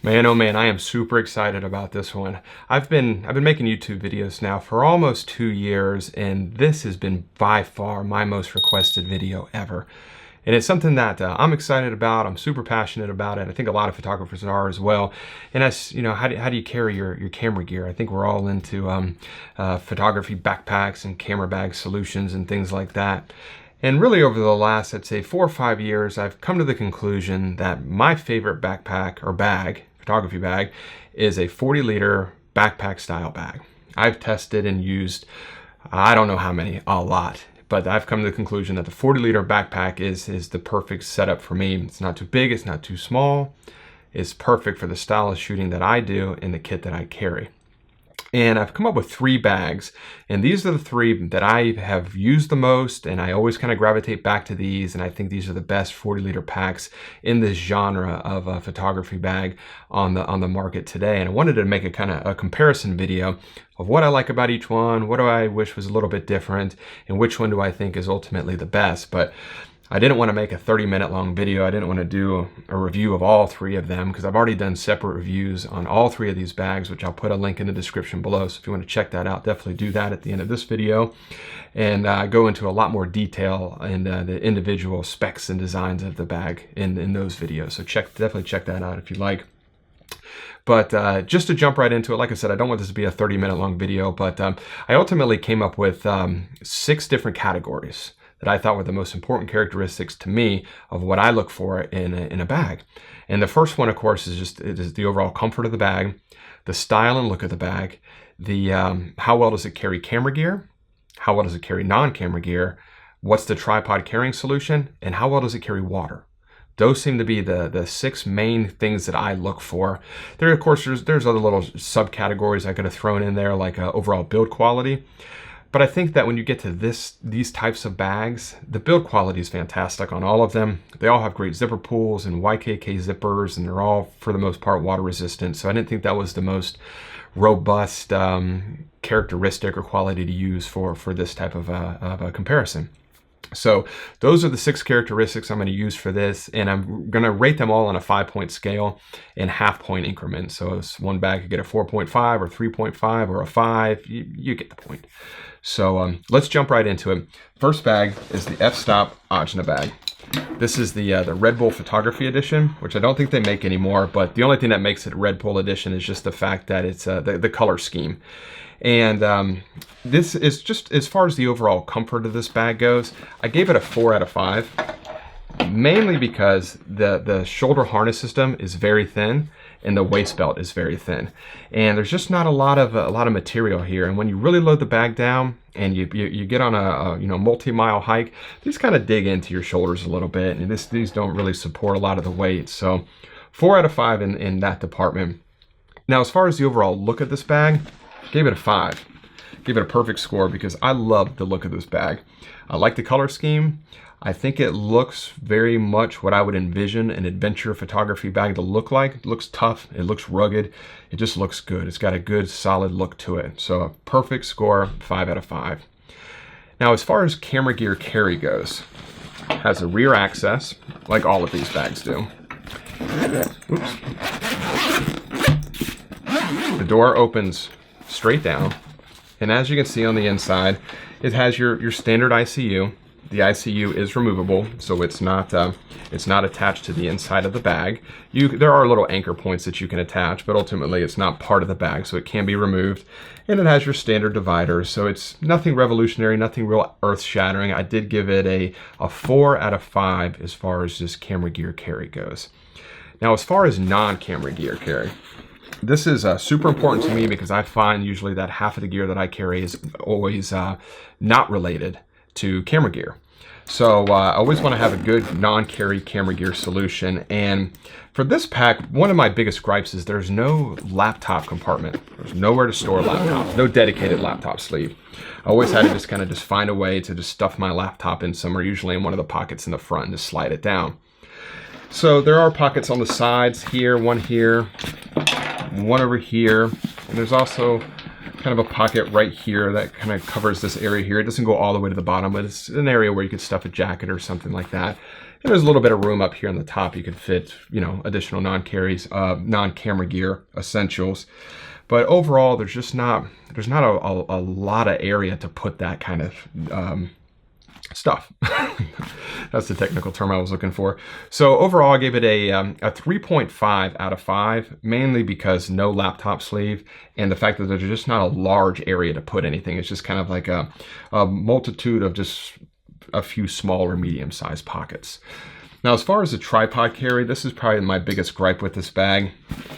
Man, oh man, I am super excited about this one. I've been making YouTube videos now for almost 2 years, and this has been by far my most requested video ever. And it's something that I'm excited about. I'm super passionate about it. I think a lot of photographers are as well. And as you know, how do you carry your camera gear? I think we're all into photography backpacks and camera bag solutions and things like that. And really over the last, I'd say 4 or 5 years, I've come to the conclusion that my favorite backpack or bag, photography bag, is a 40-liter backpack style bag. I've tested and used, I don't know how many, a lot. But I've come to the conclusion that the 40-liter backpack is the perfect setup for me. It's not too big, it's not too small. It's perfect for the style of shooting that I do and the kit that I carry. And I've come up with 3 bags, and these are the 3 that I have used the most, and I always kind of gravitate back to these, and I think these are the best 40-liter packs in this genre of a photography bag on the market today. And I wanted to make a kind of a comparison video of what I like about each one, what do I wish was a little bit different, and which one do I think is ultimately the best. But I didn't want to make a 30-minute long video. I didn't want to do a review of all 3 of them because I've already done separate reviews on all 3 of these bags, which I'll put a link in the description below. So if you want to check that out, definitely do that at the end of this video, and go into a lot more detail and the individual specs and designs of the bag in those videos. So definitely check that out if you like. But just to jump right into it, like I said, I don't want this to be a 30-minute long video, but I ultimately came up with 6 different categories that I thought were the most important characteristics to me of what I look for in a bag. And the first one, of course, is the overall comfort of the bag, the style and look of the bag, the how well does it carry camera gear, how well does it carry non-camera gear, what's the tripod carrying solution, and how well does it carry water. Those seem to be the 6 main things that I look for. There, of course, there's other little subcategories I could have thrown in there, like overall build quality. But I think that when you get to these types of bags, the build quality is fantastic on all of them. They all have great zipper pulls and YKK zippers, and they're all, for the most part, water resistant. So I didn't think that was the most robust characteristic or quality to use for this type of a comparison. So those are the 6 characteristics I'm going to use for this, and I'm going to rate them all on a 5-point scale in half-point increments. So it's one bag could get a 4.5 or 3.5 or a 5. You get the point. So let's jump right into it. First bag is the FStop Ajna bag. This is the Red Bull Photography Edition, which I don't think they make anymore, but the only thing that makes it Red Bull Edition is just the fact that it's the color scheme. And this is just, as far as the overall comfort of this bag goes, I gave it a 4 out of 5, mainly because the shoulder harness system is very thin and the waist belt is very thin, and there's just not a lot of material here. And when you really load the bag down and you get on a multi-mile hike, these kind of dig into your shoulders a little bit, and these don't really support a lot of the weight. So 4 out of 5 in that department. Now, as far as the overall look of this bag, gave it a 5. Gave it a perfect score because I love the look of this bag. I like the color scheme. I think it looks very much what I would envision an adventure photography bag to look like. It looks tough, it looks rugged, it just looks good. It's got a good solid look to it. So a perfect score, 5 out of 5. Now, as far as camera gear carry goes, it has a rear access, like all of these bags do. Oops. The door opens straight down, and as you can see on the inside, it has your standard ICU. The ICU is removable, so it's not attached to the inside of the bag. There are little anchor points that you can attach, but ultimately it's not part of the bag, so it can be removed. And it has your standard dividers, so it's nothing revolutionary, nothing real earth-shattering. I did give it a 4 out of 5 as far as just camera gear carry goes. Now, as far as non-camera gear carry, this is super important to me because I find usually that half of the gear that I carry is always not related to camera gear. So I always want to have a good non-carry camera gear solution. And for this pack, one of my biggest gripes is there's no laptop compartment. There's nowhere to store laptops, no dedicated laptop sleeve. I always had to just find a way to just stuff my laptop in somewhere, usually in one of the pockets in the front, and just slide it down. So there are pockets on the sides here, one over here, and there's also kind of a pocket right here that kind of covers this area here. It doesn't go all the way to the bottom, but it's an area where you could stuff a jacket or something like that. And there's a little bit of room up here on the top. You could fit, you know, additional non-camera gear essentials. But overall, there's not a lot of area to put that kind of stuff. That's the technical term I was looking for. So overall, I gave it a 3.5 out of 5, mainly because no laptop sleeve and the fact that there's just not a large area to put anything. It's just kind of like a multitude of just a few small or medium-sized pockets. Now, as far as the tripod carry, this is probably my biggest gripe with this bag.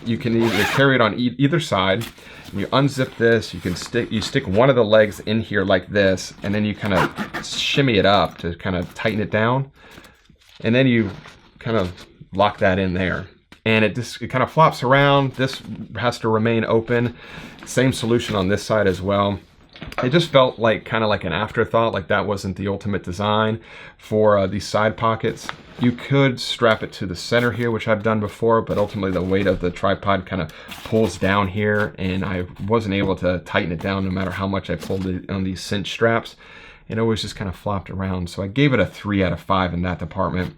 You can either carry it on either side. You unzip this, you stick one of the legs in here like this, and then you kind of shimmy it up to kind of tighten it down. And then you kind of lock that in there. And it kind of flops around. This has to remain open. Same solution on this side as well. It just felt like kind of like an afterthought, like that wasn't the ultimate design for these side pockets. You could strap it to the center here, which I've done before, but ultimately the weight of the tripod kind of pulls down here, and I wasn't able to tighten it down no matter how much I pulled it on these cinch straps. It always just kind of flopped around. So I gave it a 3 out of 5 in that department.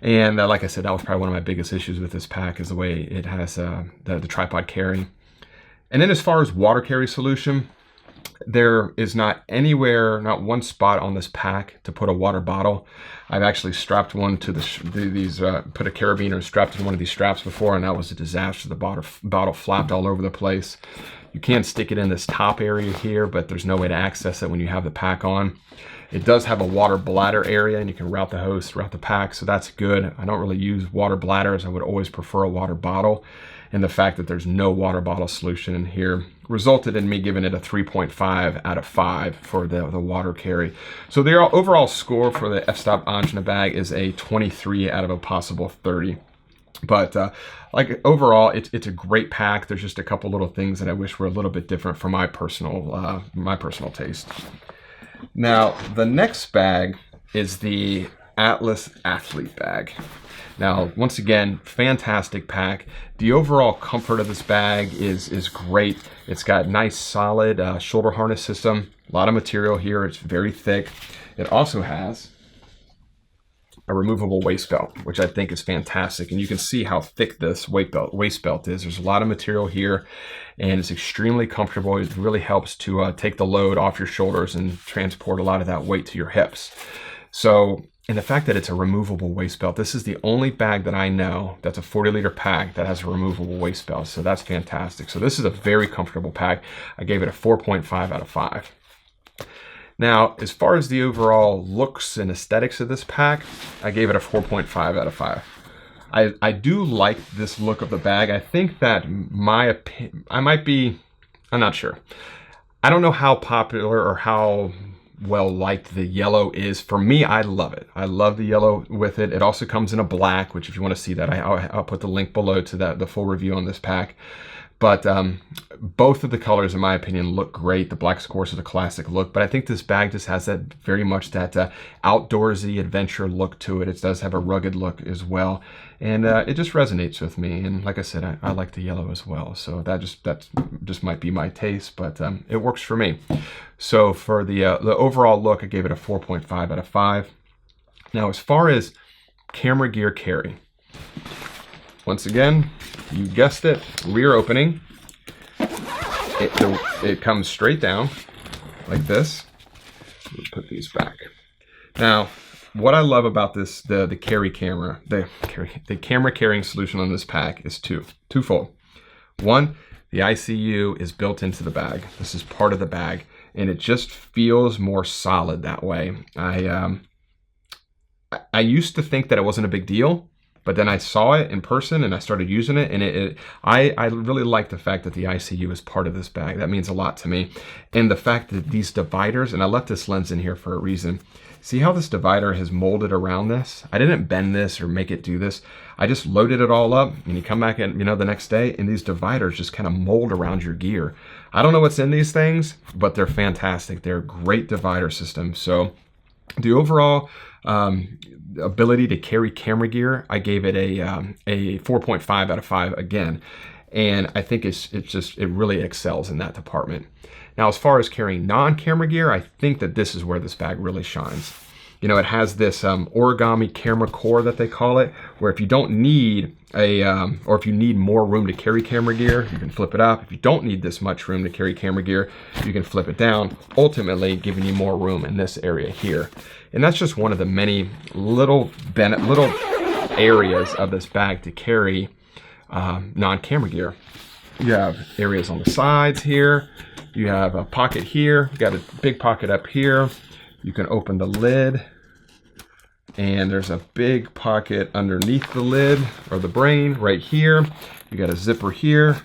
And like I said, that was probably one of my biggest issues with this pack, is the way it has the tripod carry. And then as far as water carry solution, there is not one spot on this pack to put a water bottle. I've actually strapped one to put a carabiner and strapped to one of these straps before, and that was a disaster. The bottle flapped all over the place. You can stick it in this top area here, but there's no way to access it when you have the pack on. It does have a water bladder area, and you can route the hose throughout the pack, so that's good. I don't really use water bladders. I would always prefer a water bottle. And the fact that there's no water bottle solution in here resulted in me giving it a 3.5 out of 5 for the water carry. So the overall score for the FStop Ajna bag is a 23 out of a possible 30. But like overall, it's a great pack. There's just a couple little things that I wish were a little bit different for my personal taste. Now, the next bag is the Atlas Athlete bag. Now, once again, fantastic pack. The overall comfort of this bag is great. It's got nice, solid shoulder harness system. A lot of material here. It's very thick. It also has a removable waist belt, which I think is fantastic. And you can see how thick this waist belt is. There's a lot of material here, and it's extremely comfortable. It really helps to take the load off your shoulders and transport a lot of that weight to your hips. So, and the fact that it's a removable waist belt, this is the only bag that I know that's a 40-liter pack that has a removable waist belt. So that's fantastic. So this is a very comfortable pack. I gave it a 4.5 out of 5. Now, as far as the overall looks and aesthetics of this pack, I gave it a 4.5 out of 5. I do like this look of the bag. I think that I'm not sure. I don't know how popular or how well liked the yellow is. For me, I love it. I love the yellow with it. It also comes in a black, which if you want to see that, I'll put the link below to the full review on this pack. But both of the colors, in my opinion, look great. The black's, of course, is a classic look, but I think this bag just has that very much that outdoorsy adventure look to it. It does have a rugged look as well, and it just resonates with me. And like I said, I like the yellow as well, so that just might be my taste, but it works for me. So for the overall look, I gave it a 4.5 out of 5. Now, as far as camera gear carry, once again, you guessed it, rear opening. It comes straight down like this. We'll put these back. Now, what I love about this, the camera carrying solution on this pack is twofold. One, the ICU is built into the bag. This is part of the bag, and it just feels more solid that way. I used to think that it wasn't a big deal, but then I saw it in person and I started using it, and I really like the fact that the ICU is part of this bag. That means a lot to me. And the fact that these dividers, and I left this lens in here for a reason. See how this divider has molded around this? I didn't bend this or make it do this. I just loaded it all up, and you come back and the next day, and these dividers just kind of mold around your gear. I don't know what's in these things, but they're fantastic. They're a great divider system. So the overall ability to carry camera gear, I gave it a 4.5 out of 5 again, and I think it really excels in that department. Now, as far as carrying non-camera gear, I think that this is where this bag really shines. You know, it has this origami camera core that they call it, where if you don't need or if you need more room to carry camera gear, you can flip it up. If you don't need this much room to carry camera gear, you can flip it down, ultimately giving you more room in this area here. And that's just one of the many little areas of this bag to carry non-camera gear. You have areas on the sides here. You have a pocket here. You got a big pocket up here. You can open the lid, and there's a big pocket underneath the lid or the brain right here. You got a zipper here,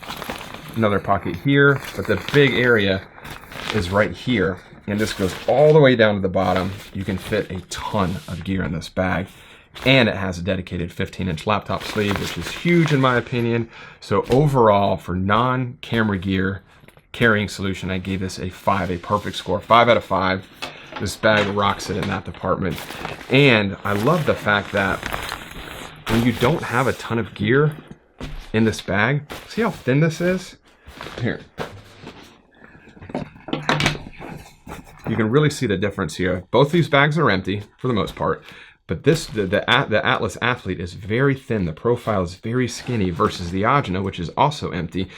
another pocket here, but the big area is right here. And this goes all the way down to the bottom. You can fit a ton of gear in this bag. And it has a dedicated 15-inch laptop sleeve, which is huge in my opinion. So overall, for non-camera gear carrying solution, I gave this a 5, a perfect score, 5 out of 5. This bag rocks it in that department. And I love the fact that when you don't have a ton of gear in this bag, see how thin this is? Here. You can really see the difference here. Both these bags are empty for the most part. But this, the Atlas Athlete is very thin. The profile is very skinny versus the Ajna, which is also empty.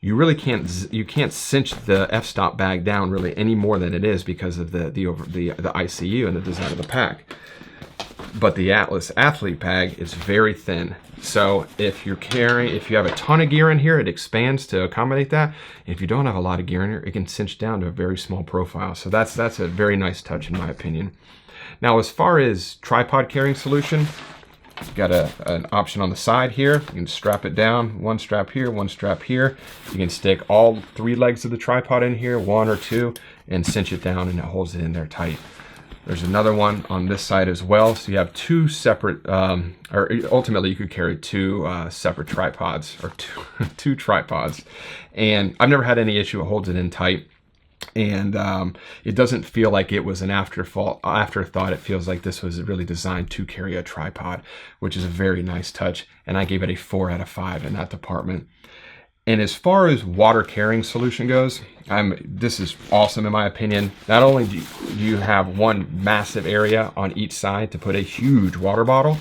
You really can't cinch the FStop bag down really any more than it is because of the ICU and the design of the pack. But the Atlas Athlete bag is very thin. So if you have a ton of gear in here, it expands to accommodate that. If you don't have a lot of gear in here, it can cinch down to a very small profile. So that's a very nice touch in my opinion. Now, as far as tripod carrying solution, you've got an option on the side here. You can strap it down, one strap here, one strap here. You can stick all 3 legs of the tripod in here, 1 or 2, and cinch it down, and it holds it in there tight. There's another one on this side as well. So you have 2 separate, or ultimately you could carry 2 separate tripods, or two tripods. And I've never had any issue. It holds it in tight. And it doesn't feel like it was an afterthought. It feels like this was really designed to carry a tripod, which is a very nice touch. And I gave it a 4 out of 5 in that department. And as far as water carrying solution goes, this is awesome in my opinion. Not only do you have one massive area on each side to put a huge water bottle,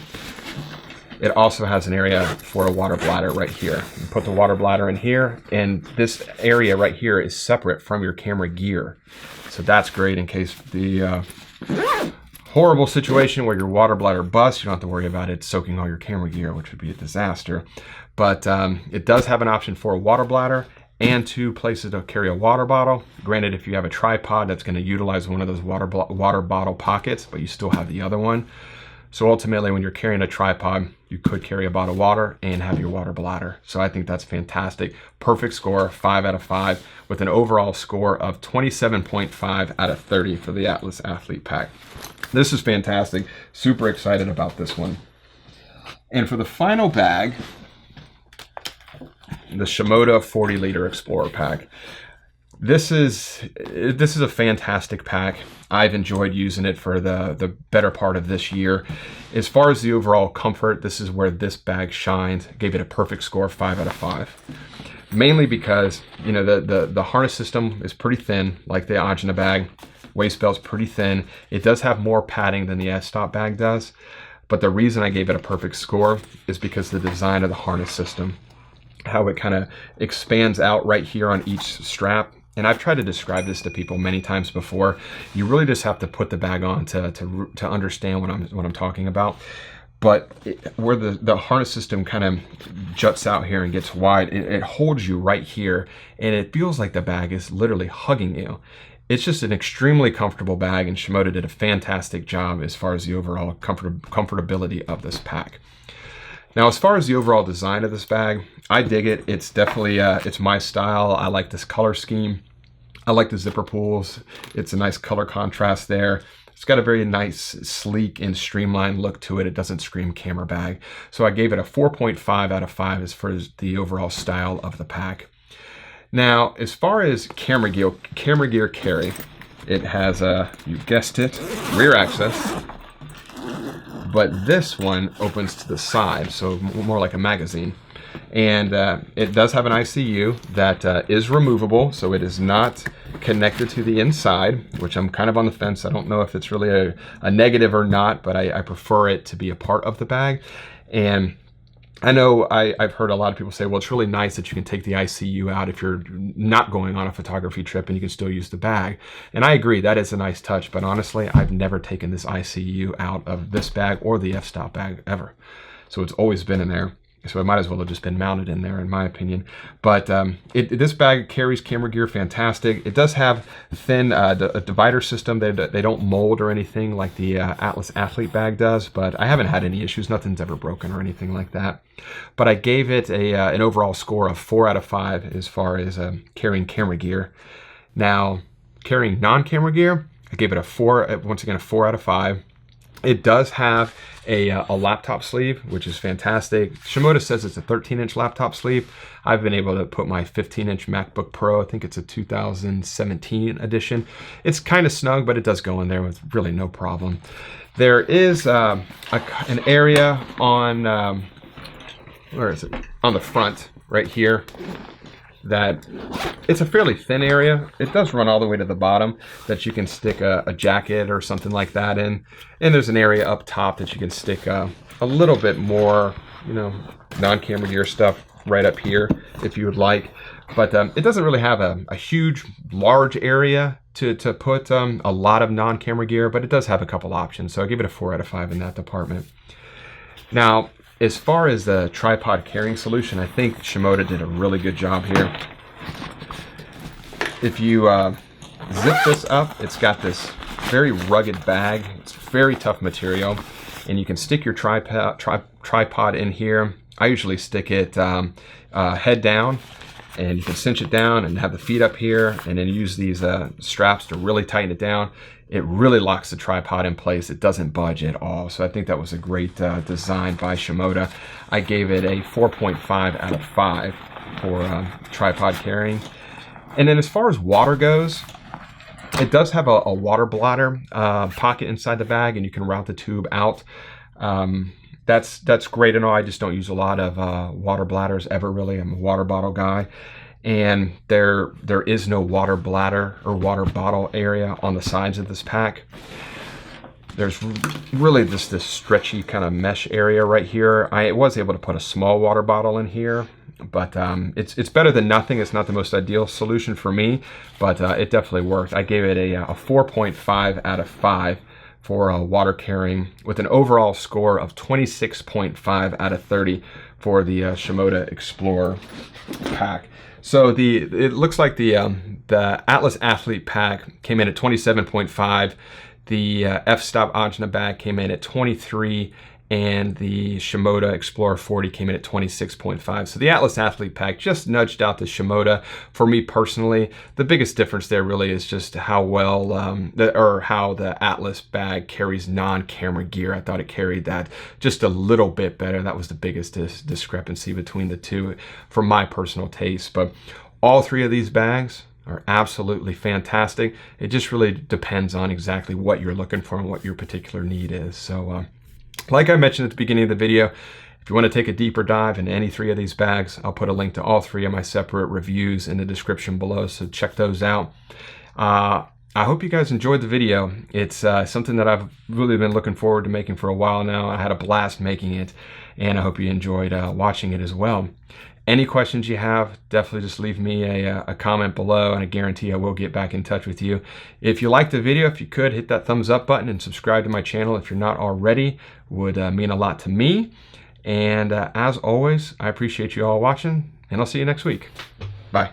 it also has an area for a water bladder right here. You put the water bladder in here, and this area right here is separate from your camera gear. So that's great in case the horrible situation where your water bladder busts. You don't have to worry about it soaking all your camera gear, which would be a disaster. But it does have an option for a water bladder and 2 places to carry a water bottle. Granted, if you have a tripod, that's going to utilize one of those water bottle pockets, but you still have the other one. So ultimately, when you're carrying a tripod, you could carry a bottle of water and have your water bladder. So I think that's fantastic. Perfect score, 5 out of 5, with an overall score of 27.5 out of 30 for the Atlas Athlete pack. This is fantastic. Super excited about this one. And for the final bag, the Shimoda 40-liter Explorer pack. This is a fantastic pack. I've enjoyed using it for the better part of this year. As far as the overall comfort, this is where this bag shines. I gave it a perfect score, 5 out of 5. Mainly because, you know, the harness system is pretty thin, like the Ajna bag. Waist belt's pretty thin. It does have more padding than the FStop bag does. But the reason I gave it a perfect score is because the design of the harness system. How it kind of expands out right here on each strap. And I've tried to describe this to people many times before. You really just have to put the bag on to understand what I'm talking about. But where the harness system kind of juts out here and gets wide, it holds you right here, and it feels like the bag is literally hugging you. It's just an extremely comfortable bag, and Shimoda did a fantastic job as far as the overall comfortability of this pack. Now, as far as the overall design of this bag, I dig it. It's definitely, it's my style. I like this color scheme. I like the zipper pulls. It's a nice color contrast there. It's got a very nice, sleek, and streamlined look to it. It doesn't scream camera bag. So I gave it a 4.5 out of 5 as far as the overall style of the pack. Now, as far as camera gear carry, it has, you guessed it, rear access. But this one opens to the side, so more like a magazine. And it does have an ICU that is removable, so it is not connected to the inside, which I'm kind of on the fence. I don't know if it's really a negative or not, but I prefer it to be a part of the bag. And I know I've heard a lot of people say, well, it's really nice that you can take the ICU out if you're not going on a photography trip and you can still use the bag. And I agree, that is a nice touch, but honestly, I've never taken this ICU out of this bag or the FStop bag ever. So it's always been in there. So it might as well have just been mounted in there, in my opinion. But this bag carries camera gear fantastic. It does have thin a divider system. They don't mold or anything like the Atlas Athlete bag does, but I haven't had any issues. Nothing's ever broken or anything like that. But I gave it an overall score of 4 out of 5 as far as carrying camera gear. Now, carrying non-camera gear, I gave it a 4, once again, a 4 out of 5. It does have a laptop sleeve, which is fantastic. Shimoda says it's a 13-inch laptop sleeve. I've been able to put my 15-inch MacBook Pro, I think it's a 2017 edition. It's kind of snug, but it does go in there with really no problem. There is an area on, where is it? On the front, right here, that it's a fairly thin area. It does run all the way to the bottom that you can stick a jacket or something like that in. And there's an area up top that you can stick a little bit more, non-camera gear stuff right up here if you would like. But it doesn't really have a huge, large area to put a lot of non-camera gear, but it does have a couple options. So I give it a 4 out of 5 in that department. Now, as far as the tripod carrying solution, I think Shimoda did a really good job here. If you zip this up, it's got this very rugged bag. It's very tough material, and you can stick your tripod in here. I usually stick it head down, and you can cinch it down and have the feet up here, and then use these straps to really tighten it down. It really locks the tripod in place. It doesn't budge at all. So I think that was a great design by Shimoda. I gave it a 4.5 out of 5 for tripod carrying. And then as far as water goes, it does have a water bladder pocket inside the bag, and you can route the tube out. That's great and all. I just don't use a lot of water bladders ever, really. I'm a water bottle guy. And there is no water bladder or water bottle area on the sides of this pack. There's really just this stretchy kind of mesh area right here. I was able to put a small water bottle in here, but it's better than nothing. It's not the most ideal solution for me, but it definitely worked. I gave it a 4.5 out of 5 for water carrying, with an overall score of 26.5 out of 30 for the Shimoda Explore pack. So it looks like the Atlas Athlete pack came in at 27.5. The FStop Ajna bag came in at 23, and the Shimoda Explorer 40 came in at 26.5. So the Atlas Athlete pack just nudged out the Shimoda. For me personally, the biggest difference there really is just how well, how the Atlas bag carries non-camera gear. I thought it carried that just a little bit better. That was the biggest discrepancy between the two for my personal taste. But all three of these bags are absolutely fantastic. It just really depends on exactly what you're looking for and what your particular need is. So like I mentioned at the beginning of the video, if you want to take a deeper dive into any three of these bags, I'll put a link to all three of my separate reviews in the description below, so check those out. I hope you guys enjoyed the video. It's something that I've really been looking forward to making for a while now. I had a blast making it, and I hope you enjoyed watching it as well. Any questions you have, definitely just leave me a comment below, and I guarantee I will get back in touch with you. If you liked the video, if you could, hit that thumbs up button and subscribe to my channel if you're not already. Would mean a lot to me. And as always, I appreciate you all watching, and I'll see you next week. Bye.